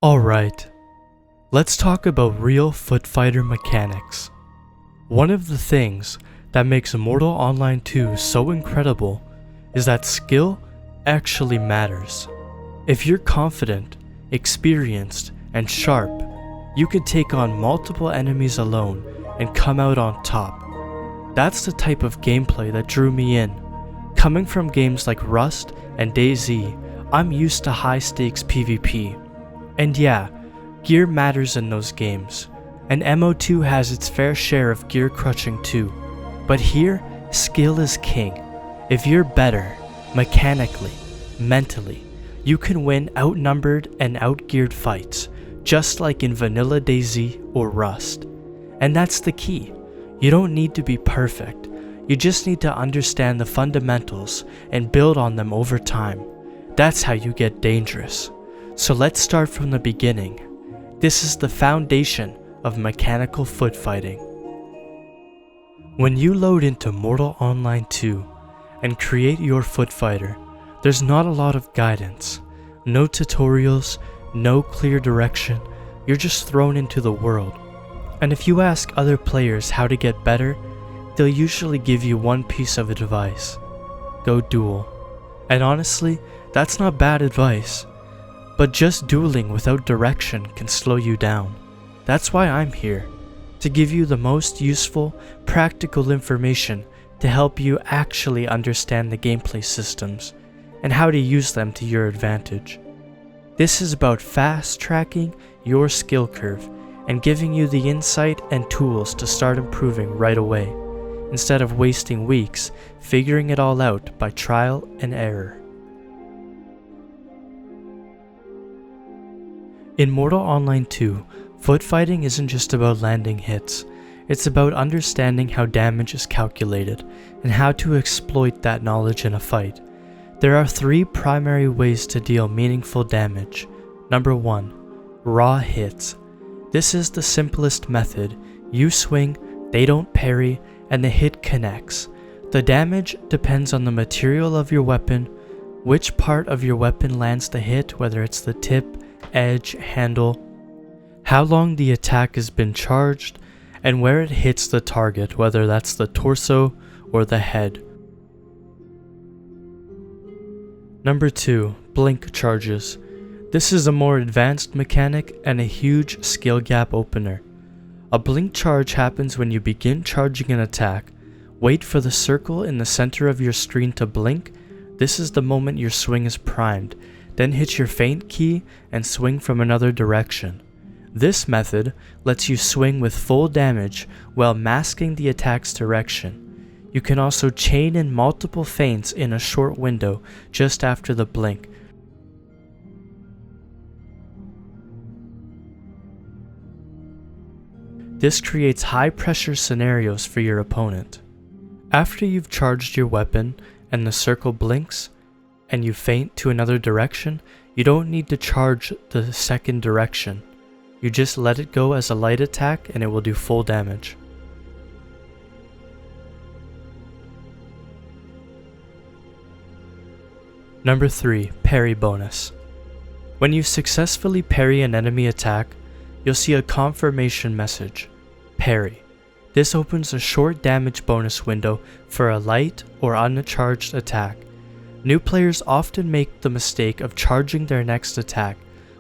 Alright, let's talk about real Footfighter mechanics. One of the things that makes Mortal Online 2 so incredible is that skill actually matters. If you're confident, experienced, and sharp, you can take on multiple enemies alone and come out on top. That's the type of gameplay that drew me in. Coming from games like Rust and DayZ, I'm used to high stakes PvP. And yeah, gear matters in those games, and MO2 has its fair share of gear crutching too, but here, skill is king. If you're better, mechanically, mentally, you can win outnumbered and outgeared fights, just like in vanilla DayZ or Rust. And that's the key. You don't need to be perfect, you just need to understand the fundamentals and build on them over time. That's how you get dangerous. So let's start from the beginning. This is the foundation of mechanical foot fighting. When you load into Mortal Online 2 and create your foot fighter, there's not a lot of guidance, no tutorials, no clear direction, you're just thrown into the world. And if you ask other players how to get better, they'll usually give you one piece of advice: go duel. And honestly, that's not bad advice. But just dueling without direction can slow you down. That's why I'm here, to give you the most useful, practical information to help you actually understand the gameplay systems and how to use them to your advantage. This is about fast-tracking your skill curve and giving you the insight and tools to start improving right away, instead of wasting weeks figuring it all out by trial and error. In Mortal Online 2, foot fighting isn't just about landing hits, it's about understanding how damage is calculated and how to exploit that knowledge in a fight. There are 3 primary ways to deal meaningful damage. Number 1, raw hits. This is the simplest method. You swing, they don't parry, and the hit connects. The damage depends on the material of your weapon, which part of your weapon lands the hit, whether it's the tip, edge, handle, how long the attack has been charged, and where it hits the target, whether that's the torso or the head. Number 2, blink charges. This is a more advanced mechanic and a huge skill gap opener. A blink charge happens when you begin charging an attack. Wait for the circle in the center of your screen to blink. This is the moment your swing is primed. Then hit your feint key and swing from another direction. This method lets you swing with full damage while masking the attack's direction. You can also chain in multiple feints in a short window just after the blink. This creates high pressure scenarios for your opponent. After you've charged your weapon and the circle blinks, and you feint to another direction, you don't need to charge the second direction. You just let it go as a light attack and it will do full damage. Number 3, parry bonus. When you successfully parry an enemy attack, you'll see a confirmation message, parry. This opens a short damage bonus window for a light or uncharged attack. New players often make the mistake of charging their next attack,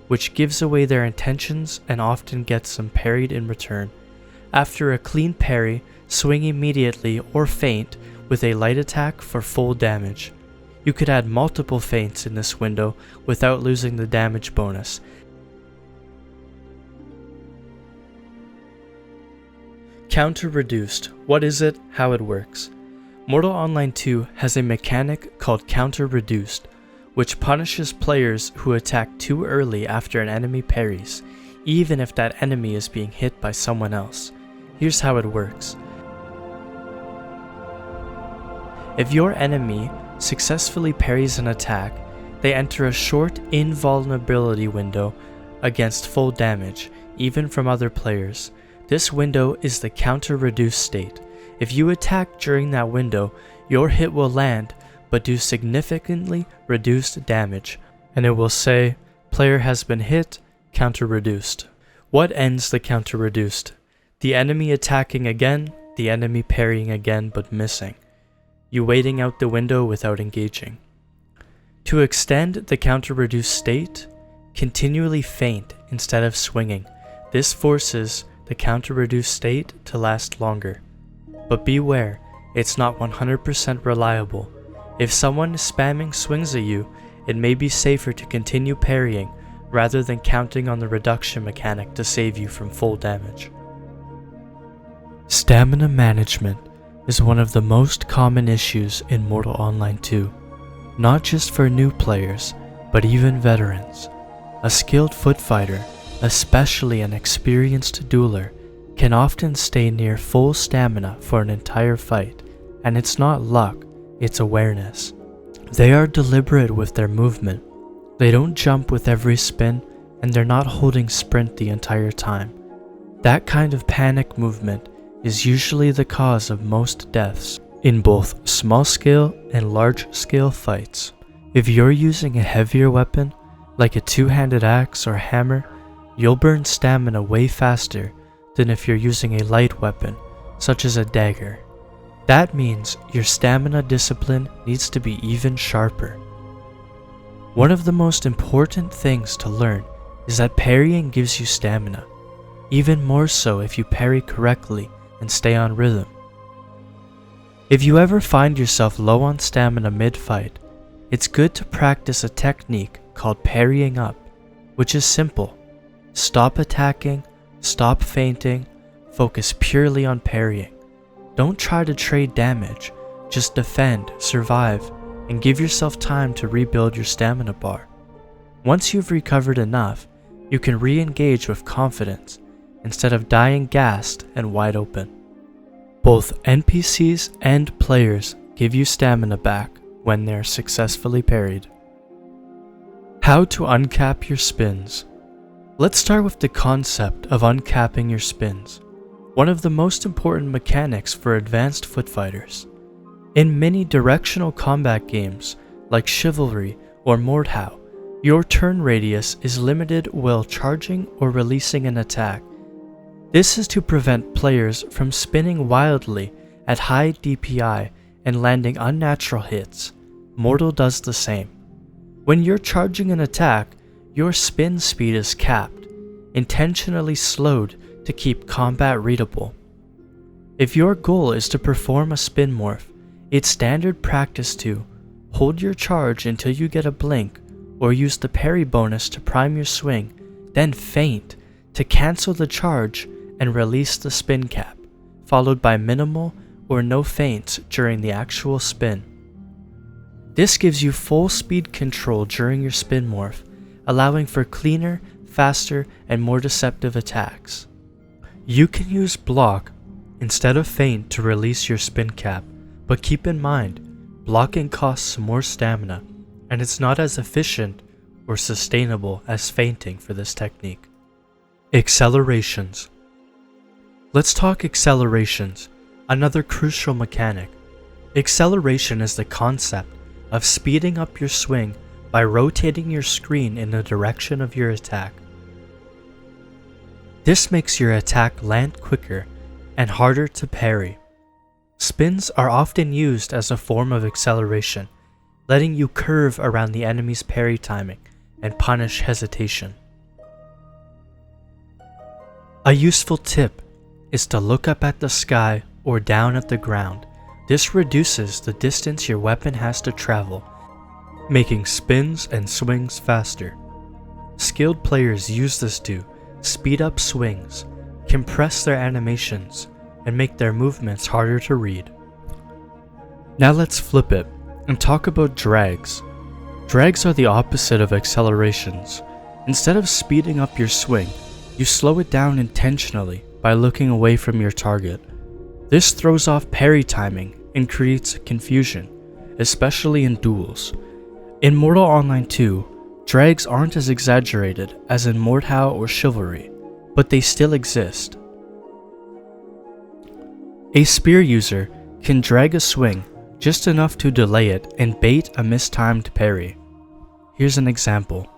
which gives away their intentions and often gets them parried in return. After a clean parry, swing immediately or feint with a light attack for full damage. You could add multiple feints in this window without losing the damage bonus. Counter reduced. What is it? How it works? Mortal Online 2 has a mechanic called Counter Reduced, which punishes players who attack too early after an enemy parries, even if that enemy is being hit by someone else. Here's how it works. If your enemy successfully parries an attack, they enter a short invulnerability window against full damage, even from other players. This window is the Counter Reduced state. If you attack during that window, your hit will land but do significantly reduced damage, and it will say, player has been hit, Counter-reduced. What ends the counter-reduced? The enemy attacking again, the enemy parrying again but missing. You waiting out the window without engaging. To extend the counter-reduced state, continually feint instead of swinging. This forces the counter-reduced state to last longer. But beware, it's not 100% reliable. If someone is spamming swings at you, it may be safer to continue parrying rather than counting on the reduction mechanic to save you from full damage. Stamina management is one of the most common issues in Mortal Online 2, not just for new players, but even veterans. A skilled foot fighter, especially an experienced dueler, can often stay near full stamina for an entire fight, and it's not luck, it's awareness. They are deliberate with their movement. They don't jump with every spin, and they're not holding sprint the entire time. That kind of panic movement is usually the cause of most deaths in both small-scale and large-scale fights. If you're using a heavier weapon, like a two-handed axe or hammer, you'll burn stamina way faster than if you're using a light weapon, such as a dagger. That means your stamina discipline needs to be even sharper. One of the most important things to learn is that parrying gives you stamina, even more so if you parry correctly and stay on rhythm. If you ever find yourself low on stamina mid-fight, it's good to practice a technique called parrying up, which is simple. Stop attacking, stop feinting, focus purely on parrying. Don't try to trade damage, just defend, survive, and give yourself time to rebuild your stamina bar. Once you've recovered enough, you can re-engage with confidence instead of dying gassed and wide open. Both NPCs and players give you stamina back when they're successfully parried. How to uncap your spins. Let's start with the concept of uncapping your spins, one of the most important mechanics for advanced foot fighters. In many directional combat games like Chivalry or Mordhau, your turn radius is limited while charging or releasing an attack. This is to prevent players from spinning wildly at high DPI and landing unnatural hits. Mortal does the same. When you're charging an attack, your spin speed is capped, intentionally slowed to keep combat readable. If your goal is to perform a spin morph, it's standard practice to hold your charge until you get a blink or use the parry bonus to prime your swing, then feint to cancel the charge and release the spin cap, followed by minimal or no feints during the actual spin. This gives you full speed control during your spin morph, allowing for cleaner, faster, and more deceptive attacks. You can use block instead of feint to release your spin cap, but keep in mind, blocking costs more stamina, and it's not as efficient or sustainable as feinting for this technique. Accelerations. Let's talk accelerations, another crucial mechanic. Acceleration is the concept of speeding up your swing by rotating your screen in the direction of your attack. This makes your attack land quicker and harder to parry. Spins are often used as a form of acceleration, letting you curve around the enemy's parry timing and punish hesitation. A useful tip is to look up at the sky or down at the ground. This reduces the distance your weapon has to travel, making spins and swings faster. Skilled players use this to speed up swings, compress their animations, and make their movements harder to read. Now let's flip it and talk about drags. Drags are the opposite of accelerations. Instead of speeding up your swing, you slow it down intentionally by looking away from your target. This throws off parry timing and creates confusion, especially in duels. In Mortal Online 2, drags aren't as exaggerated as in Mordhau or Chivalry, but they still exist. A spear user can drag a swing just enough to delay it and bait a mistimed parry. Here's an example.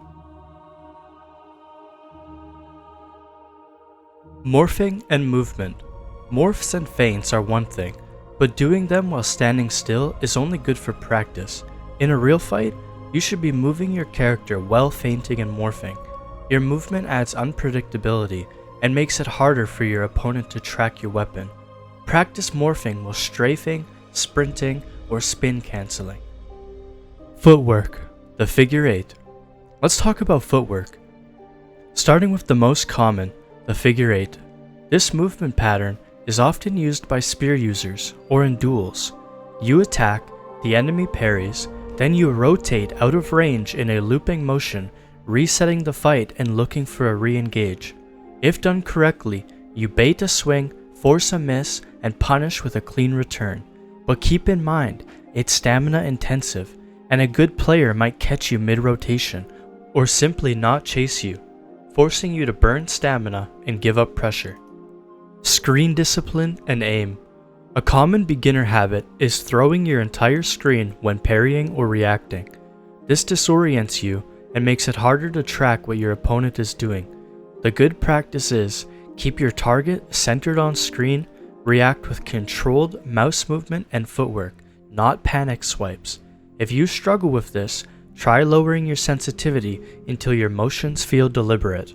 Morphing and movement. Morphs and feints are one thing, but doing them while standing still is only good for practice. In a real fight, you should be moving your character while feinting and morphing. Your movement adds unpredictability and makes it harder for your opponent to track your weapon. Practice morphing while strafing, sprinting, or spin cancelling. Footwork, the figure 8. Let's talk about footwork. Starting with the most common, the figure 8. This movement pattern is often used by spear users or in duels. You attack, the enemy parries, then you rotate out of range in a looping motion, resetting the fight and looking for a re-engage. If done correctly, you bait a swing, force a miss, and punish with a clean return. But keep in mind, it's stamina intensive, and a good player might catch you mid-rotation, or simply not chase you, forcing you to burn stamina and give up pressure. Screen discipline and aim. A common beginner habit is throwing your entire screen when parrying or reacting. This disorients you and makes it harder to track what your opponent is doing. The good practice is, keep your target centered on screen, react with controlled mouse movement and footwork, not panic swipes. If you struggle with this, try lowering your sensitivity until your motions feel deliberate.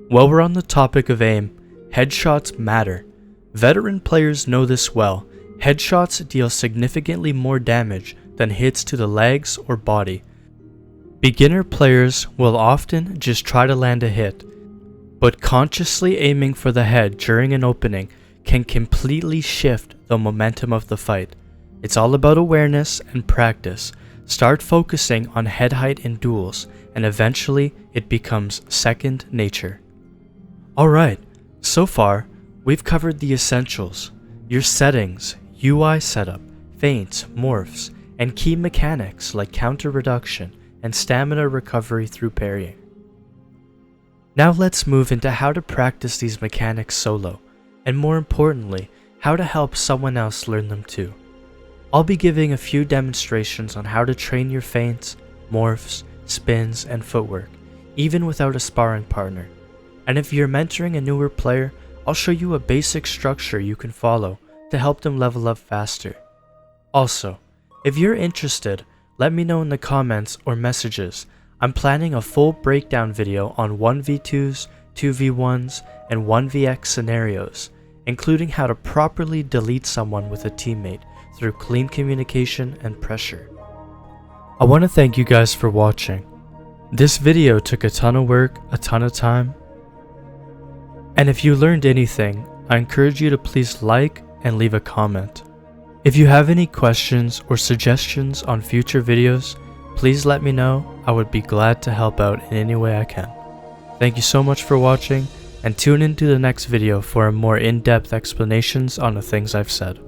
While we're on the topic of aim, headshots matter. Veteran players know this well. Headshots deal significantly more damage than hits to the legs or body. Beginner players will often just try to land a hit, but consciously aiming for the head during an opening can completely shift the momentum of the fight. It's all about awareness and practice. Start focusing on head height in duels, and eventually it becomes second nature. Alright, so far, we've covered the essentials, your settings, UI setup, feints, morphs, and key mechanics like counter reduction and stamina recovery through parrying. Now let's move into how to practice these mechanics solo, and more importantly, how to help someone else learn them too. I'll be giving a few demonstrations on how to train your feints, morphs, spins, and footwork, even without a sparring partner. And if you're mentoring a newer player, I'll show you a basic structure you can follow to help them level up faster. Also, if you're interested, let me know in the comments or messages. I'm planning a full breakdown video on 1v2s, 2v1s, and 1vx scenarios, including how to properly delete someone with a teammate through clean communication and pressure. I want to thank you guys for watching. This video took a ton of work, a ton of time, and if you learned anything, I encourage you to please like and leave a comment. If you have any questions or suggestions on future videos, please let me know. I would be glad to help out in any way I can. Thank you so much for watching, and tune into the next video for a more in-depth explanations on the things I've said.